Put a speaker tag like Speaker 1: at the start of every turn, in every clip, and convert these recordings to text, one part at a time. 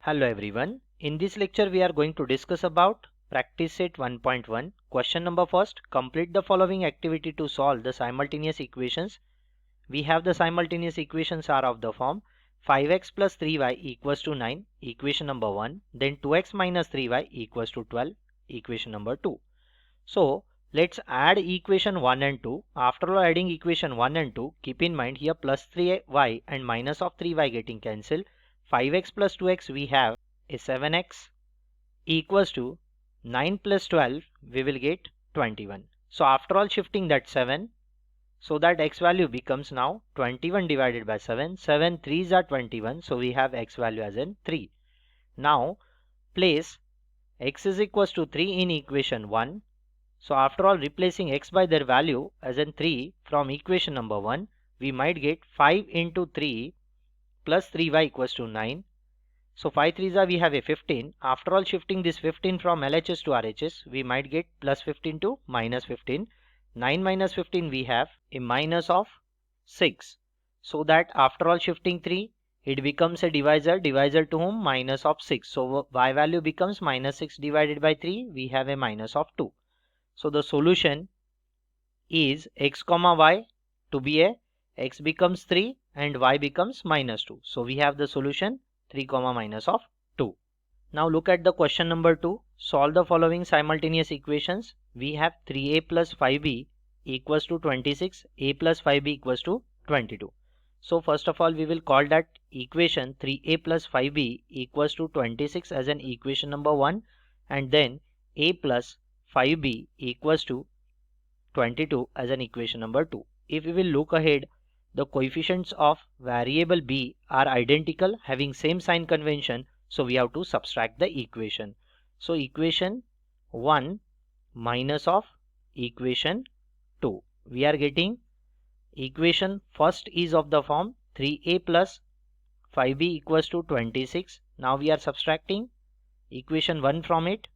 Speaker 1: Hello everyone. In this lecture we are going to discuss about practice set 1.1. Question number first. Complete the following activity to solve the simultaneous equations. We have the simultaneous equations are of the form 5x plus 3y equals to 9, equation number 1. Then 2x minus 3y equals to 12, equation number 2. So let's add equation 1 and 2. After all adding equation 1 and 2, keep in mind here plus 3y and minus of 3y getting cancelled. 5x plus 2x we have is 7x equals to 9 plus 12 we will get 21. So after all shifting that 7, so that x value becomes now 21 divided by 7. 7 3s are 21, so we have x value as in 3. Now place x is equals to 3 in equation 1. So after all replacing x by their value as in 3 from equation number 1, we might get 5 into 3 plus 3y equals to 9. So 5 3s are we have a 15. After all shifting this 15 from LHS to RHS, we might get plus 15 to minus 15. 9 minus 15 we have a minus of 6. So that after all shifting 3, it becomes a divisor to whom minus of 6. So y value becomes minus 6 divided by 3, we have a minus of 2. So the solution is x comma y to be a x becomes 3 and y becomes minus 2. So we have the solution 3 comma minus of 2. Now look at the question number 2. Solve the following simultaneous equations. We have 3a plus 5b equals to 26, a plus 5b equals to 22. So first of all we will call that equation 3a plus 5b equals to 26 as an equation number 1, and then a plus 5b equals to 22 as an equation number 2. If we will look ahead, the coefficients of variable b are identical, having same sign convention, so we have to subtract the equation. So equation 1 minus of equation 2. We are getting equation first is of the form 3a plus 5b equals to 26. Now we are subtracting equation 1 from it.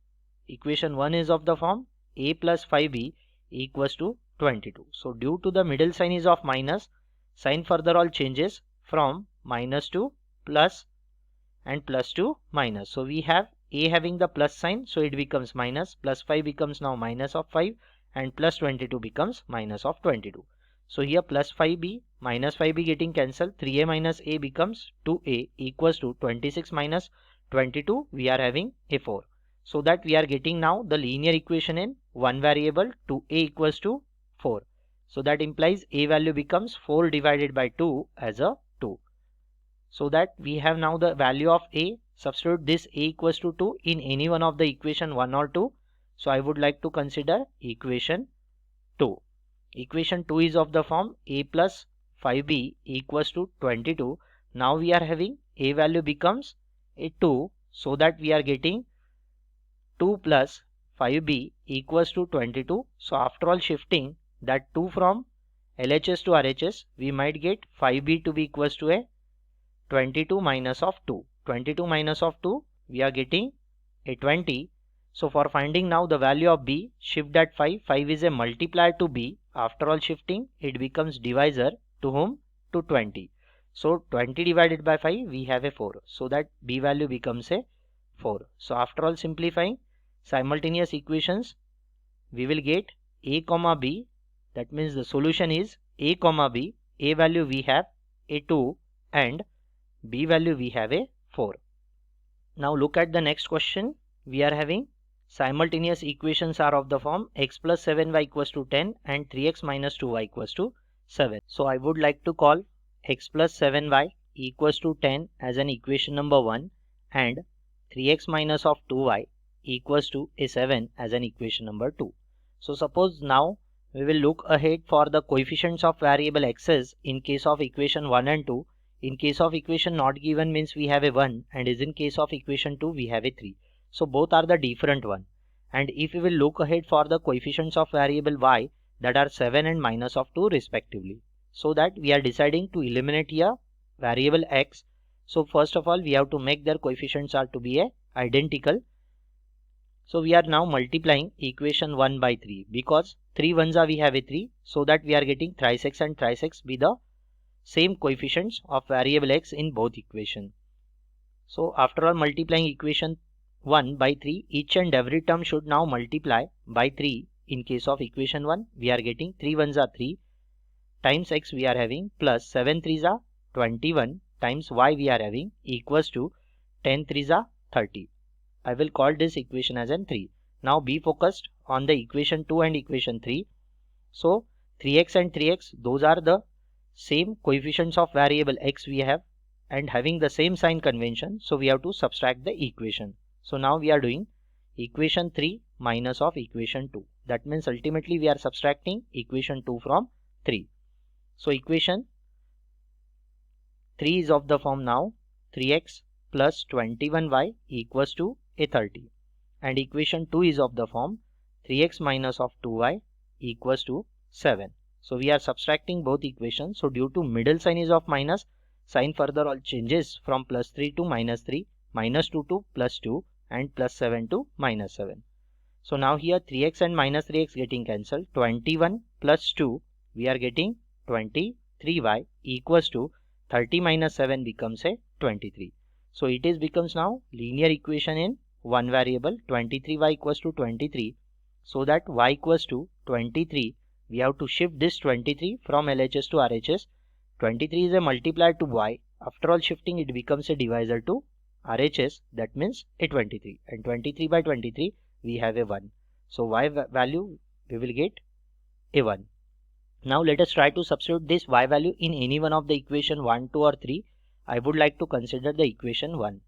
Speaker 1: Equation 1 is of the form a plus 5b equals to 22. So due to the middle sign is of minus, sign further all changes from minus to plus and plus to minus. So we have a having the plus sign, so it becomes minus, plus 5 becomes now minus of 5, and plus 22 becomes minus of 22. So here plus 5b minus 5b getting cancelled, 3a minus a becomes 2a equals to 26 minus 22, we are having a 4. So that we are getting now the linear equation in one variable 2a equals to 4. So that implies a value becomes 4 divided by 2 as a 2. So that we have now the value of a. Substitute this a equals to 2 in any one of the equation 1 or 2. So I would like to consider equation 2. Equation 2 is of the form a plus 5b equals to 22. Now we are having a value becomes a 2, so that we are getting 2 plus 5b equals to 22. So after all shifting that 2 from LHS to RHS, we might get 5b to be equals to a 22 minus of 2. 22 minus of 2, we are getting a 20. So for finding now the value of b, shift that 5. 5 is a multiplier to b. After all shifting, it becomes divisor to whom? To 20. So 20 divided by 5, we have a 4. So that b value becomes a 4. So after all simplifying simultaneous equations, we will get a comma b. That means the solution is a comma b. A value we have a 2 and b value we have a 4. Now look at the next question. We are having simultaneous equations are of the form x plus 7y equals to 10 and 3x minus 2y equals to 7. So I would like to call x plus 7y equals to 10 as an equation number 1 and 3x minus of 2y equals to a 7 as an equation number 2. So suppose now we will look ahead for the coefficients of variable x's in case of equation 1 and 2. In case of equation not given means we have a 1, and is in case of equation 2 we have a 3. So both are the different one. And if we will look ahead for the coefficients of variable y, that are 7 and minus of 2 respectively. So that we are deciding to eliminate here variable x. So first of all we have to make their coefficients are to be a identical. So we are now multiplying equation 1 by 3, because 3 ones are we have a 3, so that we are getting thrice x and thrice x be the same coefficients of variable x in both equations. So after all multiplying equation 1 by 3, each and every term should now multiply by 3. In case of equation 1, we are getting 3 ones are 3 times x we are having plus 7 threes are 21 times y we are having equals to 10 threes are 30. I will call this equation as an 3. Now be focused on the equation 2 and equation 3. So 3x and 3x, those are the same coefficients of variable x we have and having the same sign convention. So we have to subtract the equation. So now we are doing equation 3 minus of equation 2. That means ultimately we are subtracting equation 2 from 3. So equation 3 is of the form now 3x plus 21y equals to a 30. And equation 2 is of the form 3x minus of 2y equals to 7. So we are subtracting both equations. So due to middle sign is of minus, sign further all changes from plus 3 to minus 3, minus 2 to plus 2 and plus 7 to minus 7. So now here 3x and minus 3x getting cancelled. 21 plus 2 we are getting 23y equals to 30 minus 7 becomes a 23. So it is becomes now linear equation in one variable 23y equals to 23. So that y equals to 23, we have to shift this 23 from LHS to RHS. 23 is a multiplier to y. After all shifting it becomes a divisor to RHS. That means a 23. And 23 by 23 we have a 1. So y value we will get a 1. Now let us try to substitute this y value in any one of the equation 1, 2 or 3. I would like to consider the equation 1.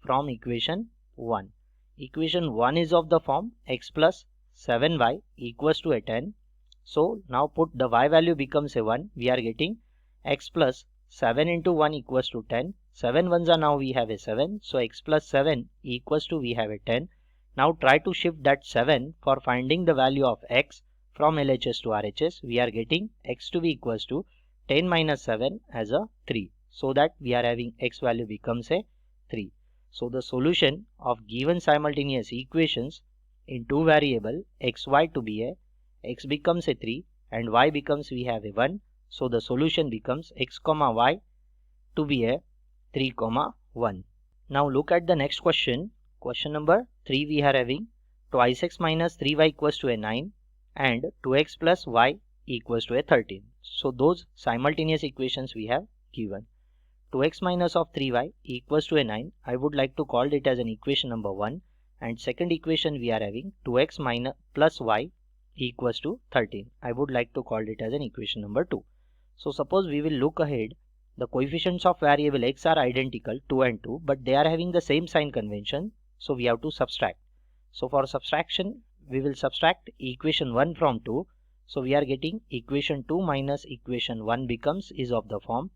Speaker 1: From equation 1. Equation 1 is of the form x plus 7y equals to a 10. So now put the y value becomes a 1. We are getting x plus 7 into 1 equals to 10. 7 ones are now we have a 7. So x plus 7 equals to we have a 10. Now try to shift that 7 for finding the value of x from LHS to RHS. We are getting x to be equals to 10 minus 7 as a 3. So that we are having x value becomes a 3. So the solution of given simultaneous equations in two variable xy to be a x becomes a 3 and y becomes we have a 1. So the solution becomes x comma y to be a 3 comma 1. Now look at the next question. Question number 3 we are having twice x minus 3y equals to a 9 and 2x plus y equals to a 13. So those simultaneous equations we have given. 2x minus of 3y equals to a 9. I would like to call it as an equation number 1. And second equation we are having 2x minus plus y equals to 13. I would like to call it as an equation number 2. So suppose we will look ahead. The coefficients of variable x are identical 2 and 2, but they are having the same sign convention. So we have to subtract. So for subtraction we will subtract equation 1 from 2. So we are getting equation 2 minus equation 1 becomes is of the form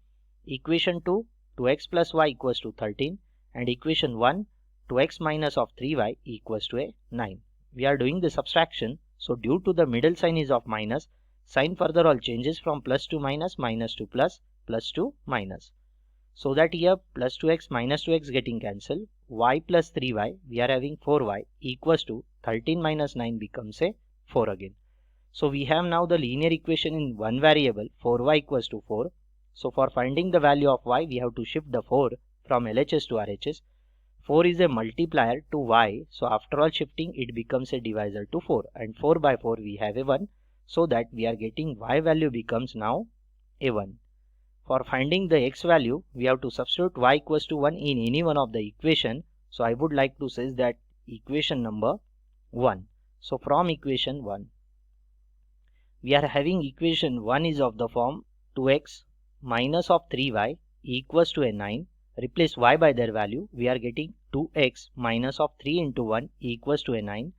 Speaker 1: equation 2 2x plus y equals to 13 and equation 1 2x minus of 3y equals to a 9. We are doing the subtraction. So due to the middle sign is of minus, sign further all changes from plus to minus, minus to plus, plus to minus. So that here plus 2x minus 2x getting cancelled. Y plus 3y we are having 4y equals to 13 minus 9 becomes a 4 again. So we have now the linear equation in one variable 4y equals to 4. So for finding the value of y we have to shift the 4 from LHS to RHS. 4 is a multiplier to y. So after all shifting it becomes a divisor to 4 and 4 by 4 we have a 1. So that we are getting y value becomes now a 1. For finding the x value, we have to substitute y equals to 1 in any one of the equation. So I would like to say that equation number 1. So from equation 1, we are having equation 1 is of the form 2x minus of 3y equals to a 9. Replace y by their value. We are getting 2x minus of 3 into 1 equals to a 9.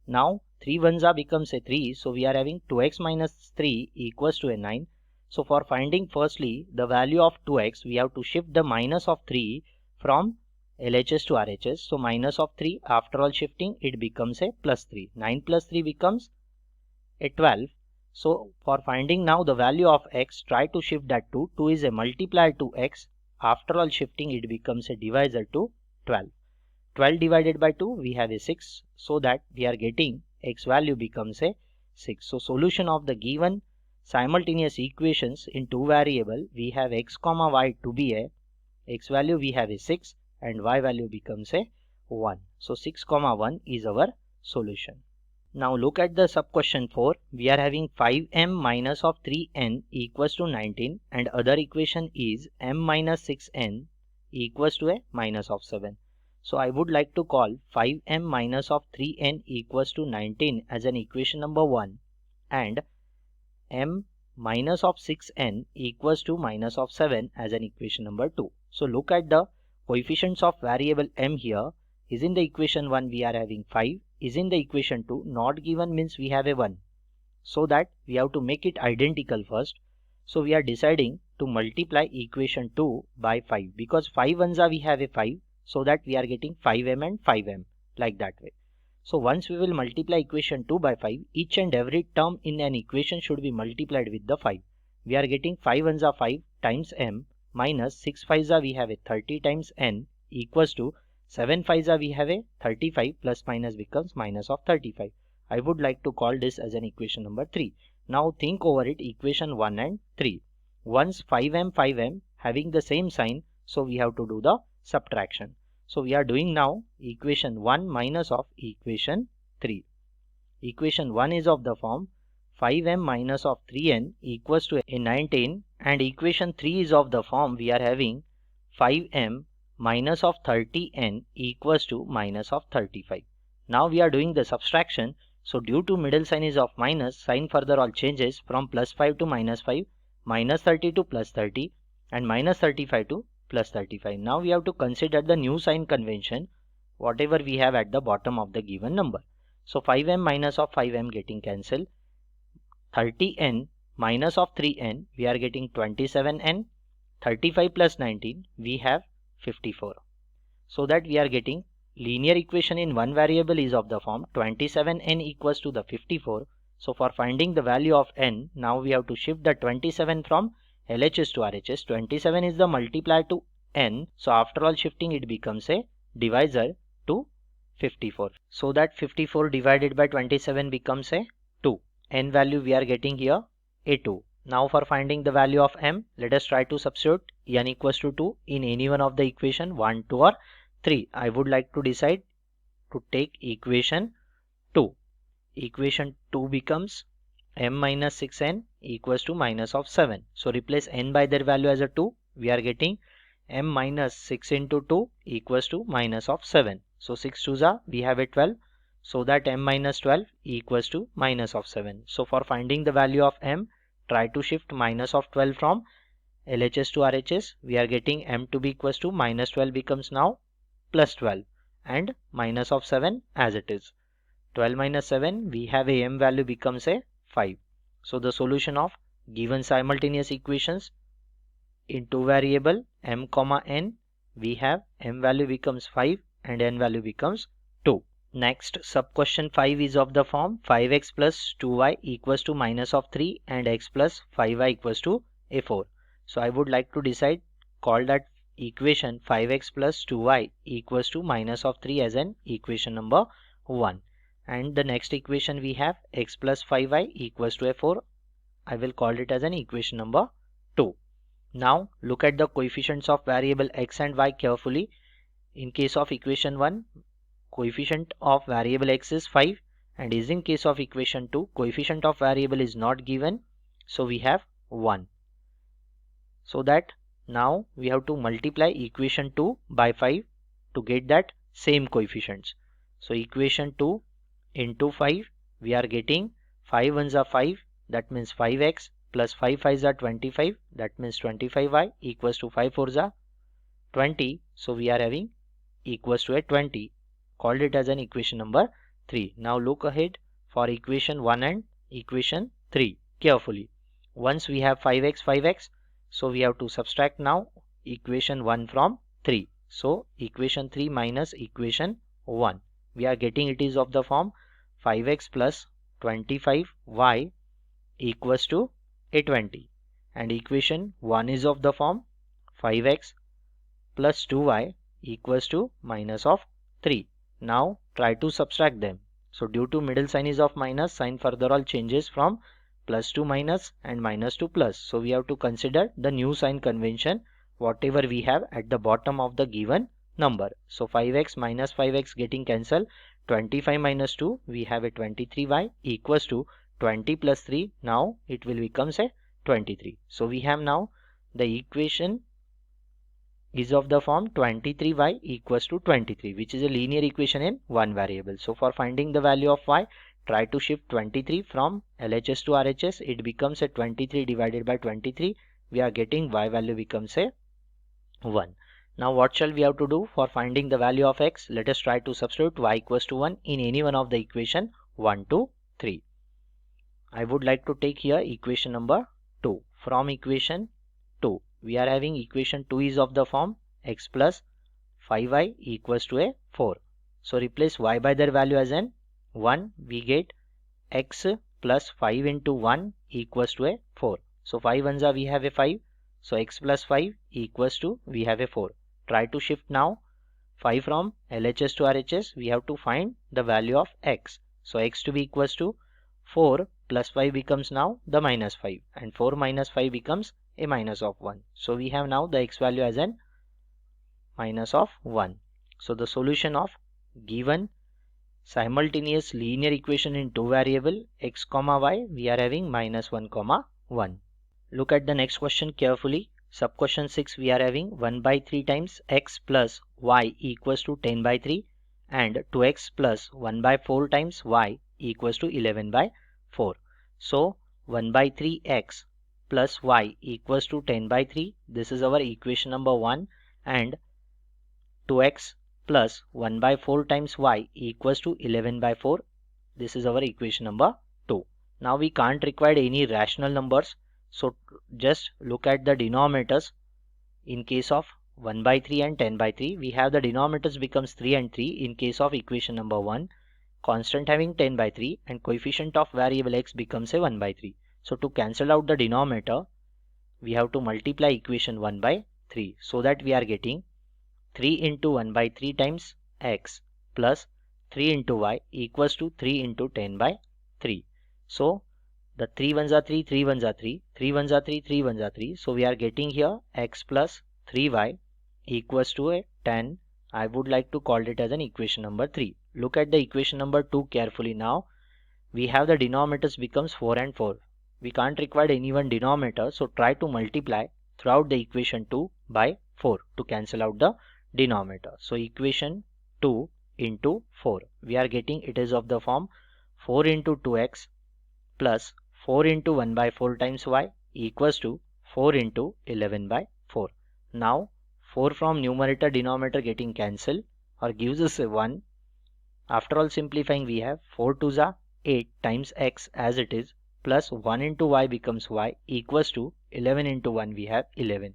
Speaker 1: Now 3 ones are becomes a 3. So we are having 2x minus 3 equals to a 9. So for finding firstly the value of 2x, we have to shift the minus of 3 from LHS to RHS. So minus of 3 after all shifting it becomes a plus 3. 9 plus 3 becomes a 12. So for finding now the value of x, try to shift that to 2 is a multiplier to x. After all shifting it becomes a divisor to 12. 12 divided by 2 we have a 6. So that we are getting x value becomes a 6. So solution of the given simultaneous equations in two variable we have x comma y to be a x value we have a 6 and y value becomes a 1. So 6 comma 1 is our solution. Now look at the sub question 4. We are having 5m minus of 3n equals to 19 and other equation is m minus 6n equals to a minus of 7. So I would like to call 5m minus of 3n equals to 19 as an equation number 1 and m minus of 6n equals to minus of 7 as an equation number 2. So look at the coefficients of variable m here. Is in the equation 1 we are having 5, is in the equation 2 not given means we have a 1. So that we have to make it identical first. So we are deciding to multiply equation 2 by 5 because 5 ones are we have a 5, so that we are getting 5m and 5m like that way. So once we will multiply equation 2 by 5, each and every term in an equation should be multiplied with the 5. We are getting 5 ones are 5 times m minus 6 5s are we have a 30 times n equals to 7 5s are we have a 35 plus minus becomes minus of 35. I would like to call this as an equation number 3. Now think over it, equation 1 and 3. Once 5m 5m having the same sign, so we have to do the subtraction. So we are doing now equation 1 minus of equation 3. Equation 1 is of the form 5m minus of 3n equals to a 19 and equation 3 is of the form we are having 5m minus of 30n equals to minus of 35. Now we are doing the subtraction. So due to middle sign is of minus, sign further all changes from plus 5 to minus 5, minus 30 to plus 30 and minus 35 to plus 35. Now we have to consider the new sign convention whatever we have at the bottom of the given number. So 5m minus of 5m getting cancelled, 30n minus of 3n we are getting 27n, 35 plus 19 we have 54. So that we are getting linear equation in one variable is of the form 27n equals to the 54. So for finding the value of n, now we have to shift the 27 from LHS to RHS. 27 is the multiplier to n, so after all shifting it becomes a divisor to 54. So that 54 divided by 27 becomes a 2. N value we are getting here a 2. Now for finding the value of m, let us try to substitute n equals to 2 in any one of the equation 1, 2 or 3. I would like to decide to take equation 2. Equation 2 becomes m minus 6n equals to minus of 7. So replace n by their value as a 2. We are getting m minus 6 into 2 equals to minus of 7. So 6 2s are we have a 12. So that m minus 12 equals to minus of 7. So for finding the value of m, try to shift minus of 12 from LHS to RHS. We are getting m to be equals to minus 12 becomes now plus 12 and minus of 7 as it is. 12 minus 7 we have a m value becomes a 5. So the solution of given simultaneous equations in two variable m comma n, we have m value becomes 5 and n value becomes 2. Next sub question 5 is of the form 5x plus 2y equals to minus of 3 and x plus 5y equals to a 4. So I would like to decide call that equation 5x plus 2y equals to minus of 3 as an equation number 1. And the next equation we have x plus 5y equals to a 4. I will call it as an equation number 2. Now look at the coefficients of variable x and y carefully. In case of equation 1, coefficient of variable x is 5 and is in case of equation 2, coefficient of variable is not given. So we have 1. So that now we have to multiply equation 2 by 5 to get that same coefficients. So equation 2 into 5 we are getting 5 ones are 5, that means 5x plus 5 5s are 25, that means 25y equals to 5 4s are 20. So we are having equals to a 20. Called it as an equation number 3. Now look ahead for equation 1 and equation 3 carefully. Once we have 5x, so we have to subtract now equation 1 from 3. So equation 3 minus equation 1. We are getting it is of the form 5x plus 25y equals to a 20. And equation 1 is of the form 5x plus 2y equals to minus of 3. Now try to subtract them. So due to middle sign is of minus, sign further all changes from plus to minus and minus to plus. So we have to consider the new sign convention whatever we have at the bottom of the given number. So 5x minus 5x getting cancelled. 25 minus 2, we have a 23y equals to 20 plus 3. Now it will become say 23. So we have now the equation is of the form 23y equals to 23, which is a linear equation in one variable. So for finding the value of y, try to shift 23 from LHS to RHS. It becomes a 23 divided by 23. We are getting y value becomes a 1. Now what shall we have to do for finding the value of x? Let us try to substitute y equals to 1 in any one of the equation 1, 2, 3. I would like to take here equation number 2. From equation 2, we are having equation 2 is of the form x plus 5y equals to a 4. So replace y by their value as an 1. We get x plus 5 into 1 equals to a 4. So 5 ones are we have a 5. So x plus 5 equals to we have a 4. Try to shift now 5 from LHS to RHS. We have to find the value of x. So x to be equals to 4 plus 5 becomes now the minus 5, and 4 minus 5 becomes a minus of 1. So we have now the x value as an minus of 1. So the solution of given simultaneous linear equation in two variable x comma y, we are having minus 1 comma 1. Look at the next question carefully. Sub question 6, we are having 1 by 3 times x plus y equals to 10 by 3 and 2x plus 1 by 4 times y equals to 11 by 4. So 1 by 3 x plus y equals to 10 by 3. This is our equation number 1, and 2x plus 1 by 4 times y equals to 11 by 4. This is our equation number 2. Now we can't require any rational numbers. So just look at the denominators. In case of 1 by 3 and 10 by 3, we have the denominators becomes 3 and 3 in case of equation number 1. Constant having 10 by 3 and coefficient of variable x becomes a 1 by 3. So to cancel out the denominator, we have to multiply equation 1 by 3, so that we are getting 3 into 1 by 3 times x plus 3 into y equals to 3 into 10 by 3. So the 3 ones are 3, 3 ones are 3, 3 ones are 3, 3 ones are 3. So we are getting here x plus 3y equals to a 10. I would like to call it as an equation number 3. Look at the equation number 2 carefully now. We have the denominators becomes 4 and 4. We can't require any one denominator, so try to multiply throughout the equation 2 by 4 to cancel out the denominator. So equation 2 into 4, we are getting it is of the form 4 into 2x plus 4 into 1 by 4 times y equals to 4 into 11 by 4. Now 4 from numerator denominator getting cancelled or gives us a 1. After all simplifying, we have 4 2s are 8 times x as it is plus 1 into y becomes y equals to 11 into 1, we have 11.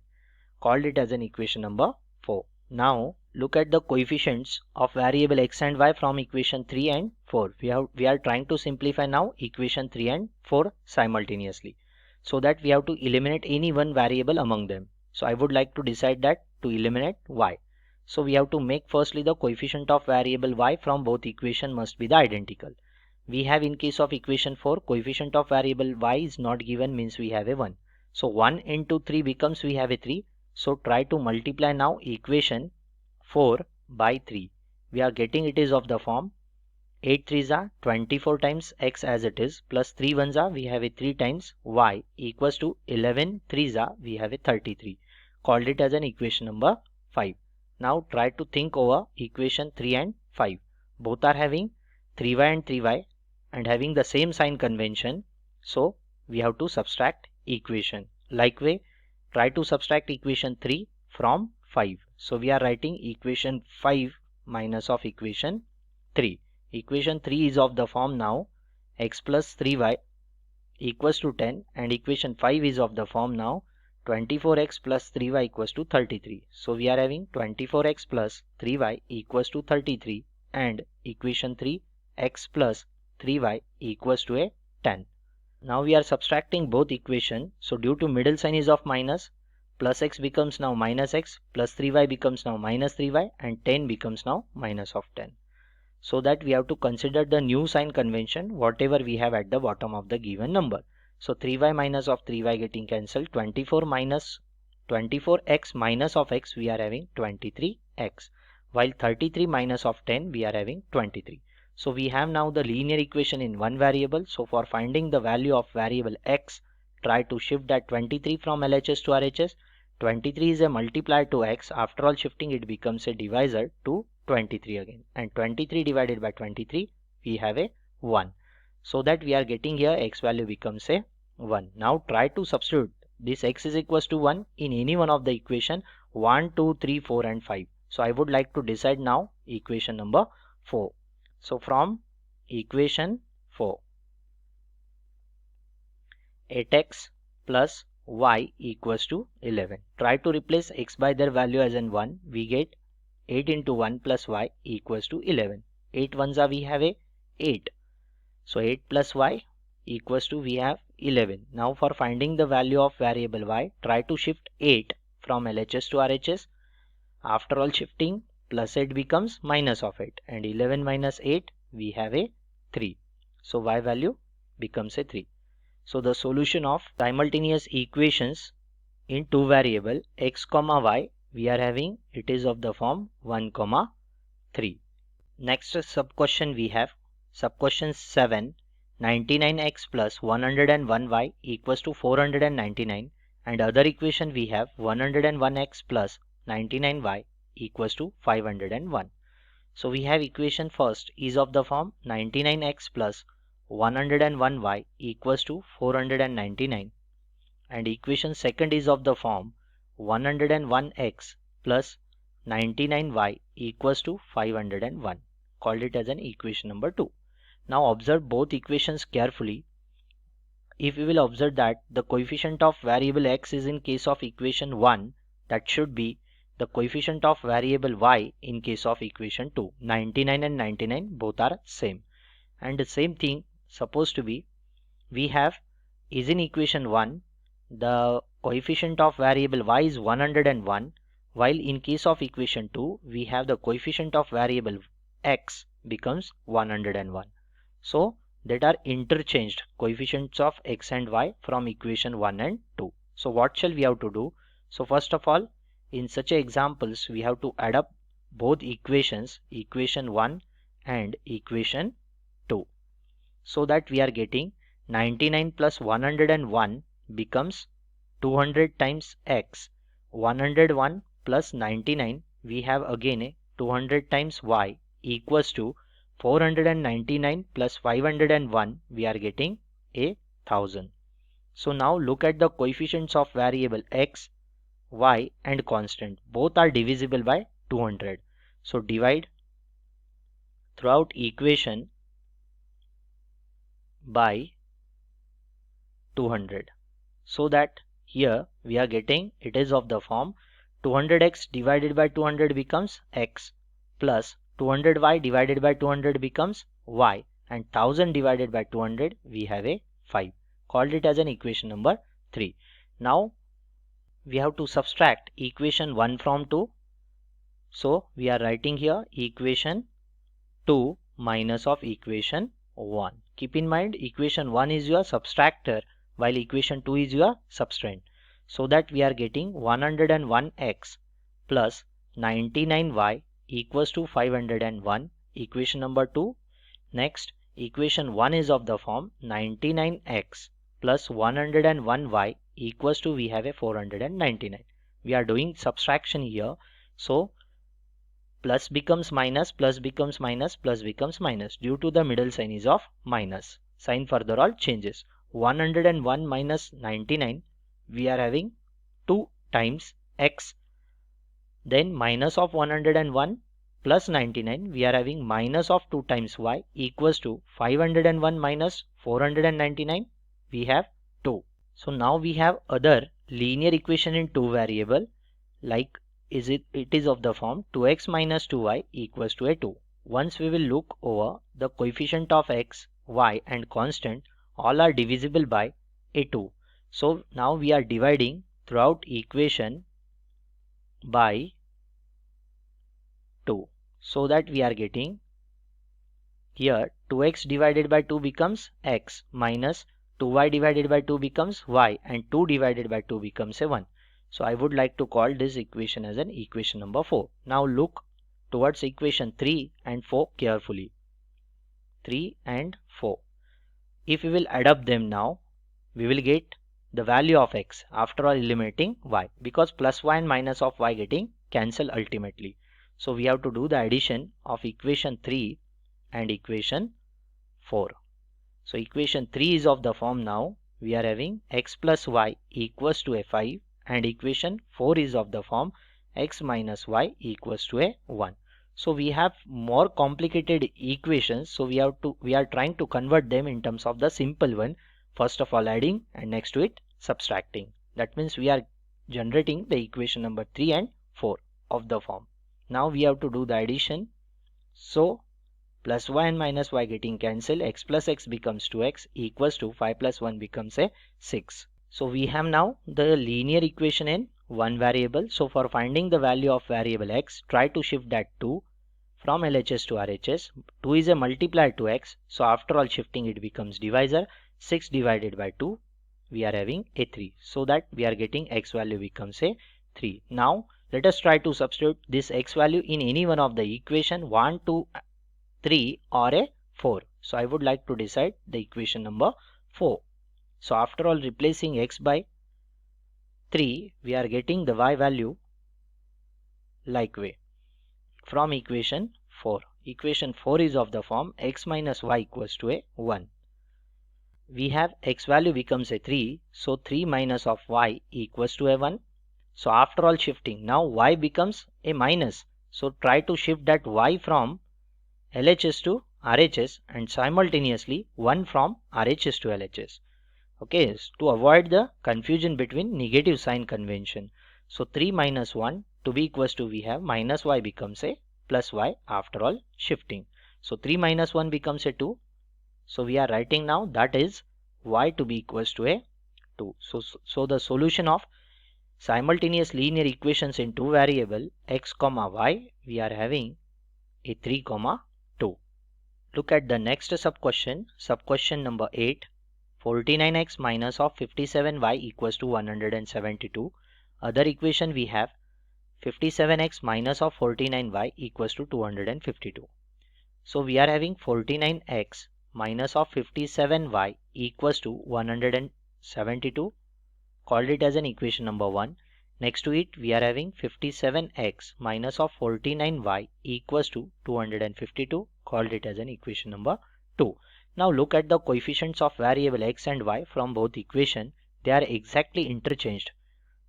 Speaker 1: Called it as an equation number 4. Now look at the coefficients of variable x and y from equation 3 and 4. We are trying to simplify now equation 3 and 4 simultaneously, so that we have to eliminate any one variable among them. So I would like to decide that to eliminate y. So we have to make firstly the coefficient of variable y from both equation must be the identical. We have in case of equation 4, coefficient of variable y is not given, means we have a 1. So 1 into 3 becomes we have a 3. So try to multiply now equation 4 by 3. We are getting it is of the form 8 3s are 24 times x as it is plus 3 1s are we have a 3 times y equals to 11 3s are we have a 33. Called it as an equation number 5. Now try to think over equation 3 and 5. Both are having 3y and 3y and having the same sign convention. So we have to subtract equation. Likewise, try to subtract equation 3 from 5. So we are writing equation 5 minus of equation 3. Equation 3 is of the form now x plus 3y equals to 10, and equation 5 is of the form now 24x plus 3y equals to 33. So we are having 24x plus 3y equals to 33, and equation 3 x plus 3y equals to a 10. Now we are subtracting both equation. So due to middle sign is of minus, plus x becomes now minus x, plus 3y becomes now minus 3y, and 10 becomes now minus of 10. So that we have to consider the new sign convention whatever we have at the bottom of the given number. So 3y minus of 3y getting cancelled. 24x minus of x, we are having 23x. while 33 minus of 10 we are having 23. So we have now the linear equation in one variable. So for finding the value of variable x, try to shift that 23 from LHS to RHS. 23 is a multiplier to x. After all shifting, it becomes a divisor to 23 again, and 23 divided by 23 we have a 1. So that we are getting here x value becomes a 1. Now try to substitute this x is equals to 1 in any one of the equation 1, 2, 3, 4 and 5. So I would like to decide now equation number 4. So from equation 4, 8x plus y equals to 11. Try to replace x by their value as in 1. We get 8 into 1 plus y equals to 11. 8 ones are we have a 8. So 8 plus y equals to we have 11. Now for finding the value of variable y, try to shift 8 from LHS to RHS. After all shifting, plus 8 becomes minus of 8, and 11 minus 8 we have a 3. So y value becomes a 3. So the solution of simultaneous equations in two variable x comma y, we are having it is of the form 1 comma 3. Next sub question we have sub question 7. 99x plus 101y equals to 499, and other equation we have 101x plus 99y equals to 501. So we have equation first is of the form 99x plus 101y equals to 499, and equation second is of the form 101x plus 99y equals to 501. Called it as an equation number 2. Now observe both equations carefully. If we will observe that the coefficient of variable x is in case of equation 1, that should be the coefficient of variable y in case of equation 2. 99 and 99 both are same. And the same thing supposed to be we have is in equation 1, the coefficient of variable y is 101, while in case of equation 2 we have the coefficient of variable x becomes 101. So that are interchanged coefficients of x and y from equation 1 and 2. So what shall we have to do? So first of all, in such examples we have to add up both equations, equation 1 and equation 2, so that we are getting 99 plus 101 becomes 200 times x. 101 plus 99 we have again a 200 times y equals to 499 plus 501 we are getting a 1000. So now look at the coefficients of variable x, y and constant. Both are divisible by 200. So divide throughout equation by 200, so that here we are getting it is of the form 200x divided by 200 becomes x plus 200y divided by 200 becomes y, and 1000 divided by 200 we have a 5. Called it as an equation number 3. Now we have to subtract equation 1 from 2. So we are writing here equation 2 minus of equation 1. Keep in mind equation 1 is your subtractor while equation 2 is your subtrahend. So that we are getting 101x plus 99y equals to 501, equation number 2. Next equation 1 is of the form 99x plus 101y equals to we have a 499. We are doing subtraction here, so plus becomes minus, plus becomes minus, plus becomes minus. Due to the middle sign is of minus, sign further all changes. 101 minus 99 we are having 2 times x, then minus of 101 plus 99 we are having minus of 2 times y equals to 501 minus 499 we have 2. So now we have other linear equation in two variable, like it is of the form 2x minus 2y equals to a 2. Once we will look over the coefficient of x, y and constant, all are divisible by a 2. So now we are dividing throughout equation by 2, so that we are getting here 2x divided by 2 becomes x minus 2y divided by 2 becomes y, and 2 divided by 2 becomes a 1. So I would like to call this equation as an equation number 4. Now look towards equation 3 and 4 carefully. 3 and 4. If we will add up them now, we will get the value of x after all eliminating y, because plus y and minus of y getting cancelled ultimately. So we have to do the addition of equation 3 and equation 4. So equation 3 is of the form now we are having x plus y equals to a 5, and equation 4 is of the form x minus y equals to a 1. So we have more complicated equations, so we are trying to convert them in terms of the simple one. First of all adding, and next to it subtracting. That means we are generating the equation number 3 and 4 of the form. Now we have to do the addition. So plus y and minus y getting cancelled, x plus x becomes 2x equals to 5 plus 1 becomes a 6. So we have now the linear equation in one variable. So for finding the value of variable x, try to shift that 2 from LHS to RHS. 2 is a multiplier to x, so after all shifting it becomes divisor. 6 divided by 2, we are having a 3, so that we are getting x value becomes a 3. Now let us try to substitute this x value in any one of the equation 1, 2, 3 or a 4. So I would like to decide the equation number 4. So after all replacing x by 3, we are getting the y value like way from equation 4. Equation 4 is of the form x minus y equals to a 1. We have x value becomes a 3, so 3 minus of y equals to a 1. So after all shifting, now y becomes a minus. So try to shift that y from LHS to RHS and simultaneously 1 from RHS to LHS. Okay, to avoid the confusion between negative sign convention. So 3 minus 1 to be equals to, we have minus y becomes a plus y after all shifting. So 3 minus 1 becomes a 2. So we are writing now that is y to be equals to a 2. So the solution of simultaneous linear equations in two variable x comma y, we are having a 3 comma 2. Look at the next sub question number 8. 49x minus of 57y equals to 172. Other equation we have 57x minus of 49y equals to 252. So we are having 49x minus of 57y equals to 172. Called it as an equation number 1. Next to it we are having 57x minus of 49y equals to 252. Called it as an equation number 2. Now look at the coefficients of variable x and y from both equation. They are exactly interchanged.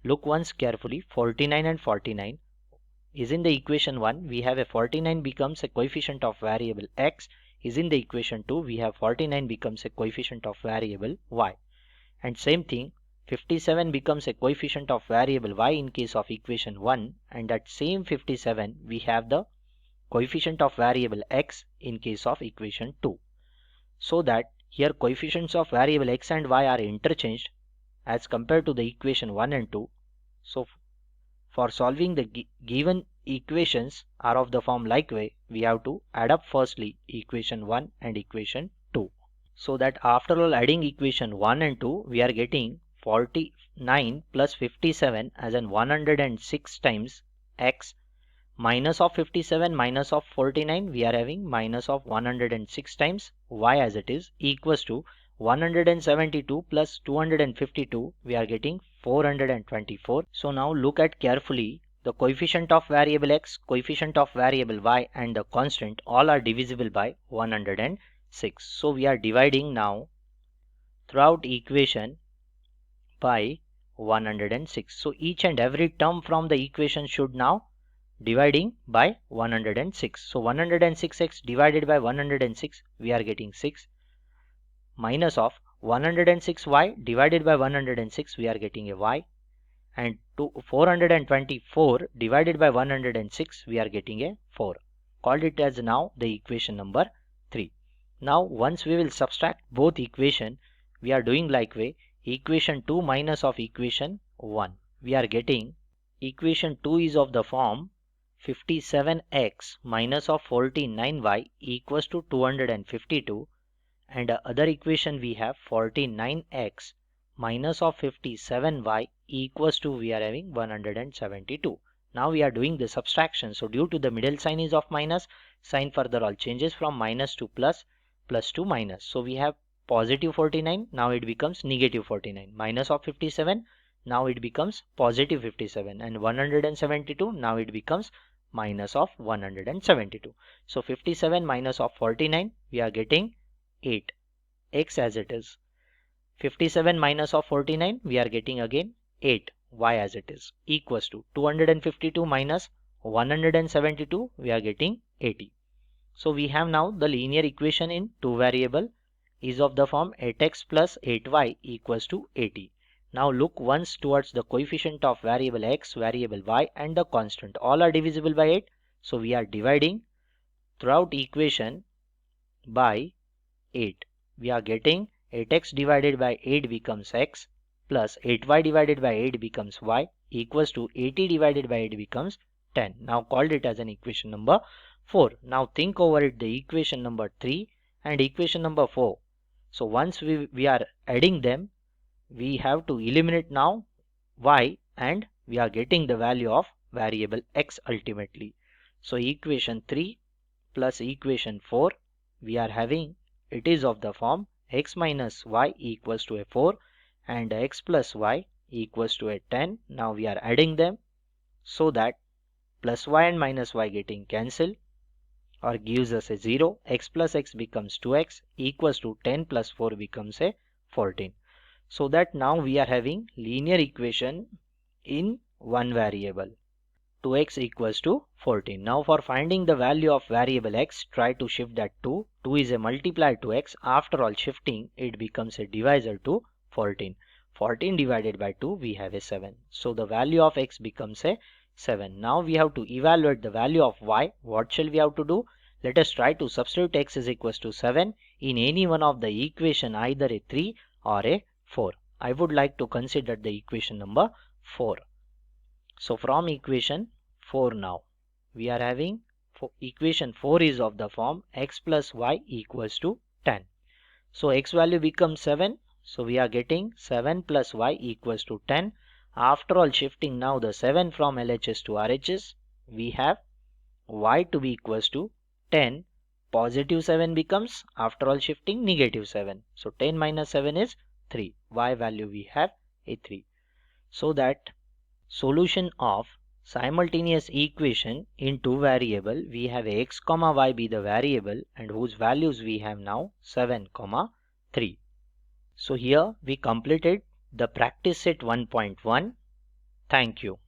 Speaker 1: Look once carefully. 49 and 49 is in the equation 1. We have a 49 becomes a coefficient of variable x. Is in the equation 2. We have 49 becomes a coefficient of variable y. And same thing, 57 becomes a coefficient of variable y in case of equation 1, and that same 57 we have the coefficient of variable x in case of equation 2. So that here coefficients of variable x and y are interchanged as compared to the equation 1 and 2. So for solving the given equations are of the form like way, we have to add up firstly equation 1 and equation 2. So that after all adding equation 1 and 2, we are getting 49 plus 57 as in 106 times x minus of 57 minus of 49, we are having minus of 106 times y as it is equals to 172 plus 252, we are getting 424. So now look at carefully, the coefficient of variable x, coefficient of variable y and the constant all are divisible by 106. So we are dividing now throughout equation by 106. So each and every term from the equation should now dividing by 106. So 106x divided by 106, we are getting 6, minus of 106y divided by 106, we are getting a y, and 424 divided by 106, we are getting a 4. Called it as now the equation number 3. Now once we will subtract both equation, we are doing like way equation 2 minus of equation 1. We are getting equation 2 is of the form 57x minus of 49y equals to 252, and other equation we have 49x minus of 57y equals to, we are having 172. Now we are doing the subtraction. So due to the middle sign is of minus, sign further all changes from minus to plus, plus to minus. So we have positive 49, now it becomes negative 49. Minus of 57, now it becomes positive 57. And 172, now it becomes minus of 172. So 57 minus of 49, we are getting 8. X as it is. 57 minus of 49, we are getting again 8. Y as it is, equals to 252 minus 172, we are getting 80. So we have now the linear equation in two variable is of the form 8x plus 8y equals to 80. Now look once towards the coefficient of variable x, variable y and the constant. All are divisible by 8. So we are dividing throughout equation by 8. We are getting 8x divided by 8 becomes x plus 8y divided by 8 becomes y equals to 80 divided by 8 becomes 10. Now called it as an equation number 4. Now think over it, the equation number 3 and equation number 4. So once we are adding them, we have to eliminate now y and we are getting the value of variable x ultimately. So equation 3 plus equation 4, we are having it is of the form x minus y equals to a 4 and x plus y equals to a 10. Now we are adding them so that plus y and minus y getting cancelled or gives us a 0. X plus x becomes 2x equals to 10 plus 4 becomes a 14. So that now we are having linear equation in one variable. 2x equals to 14. Now for finding the value of variable x, try to shift that 2. 2 is a multiplier to x. After all shifting, it becomes a divisor to 14. 14 divided by 2, we have a 7. So the value of x becomes a 7. Now we have to evaluate the value of y. What shall we have to do? Let us try to substitute x is equals to 7 in any one of the equation, either a 3 or a 4. I would like to consider the equation number 4. So from equation 4 now, we are having equation 4 is of the form x plus y equals to 10. So x value becomes 7. So we are getting 7 plus y equals to 10. After all shifting now the 7 from LHS to RHS, we have y to be equals to 10. Positive 7 becomes, after all shifting, negative 7. So 10 minus 7 is 3. Y value we have a 3. So that solution of simultaneous equation in two variable, we have x comma y be the variable and whose values we have now 7 comma 3. So here we completed the practice set 1.1. Thank you.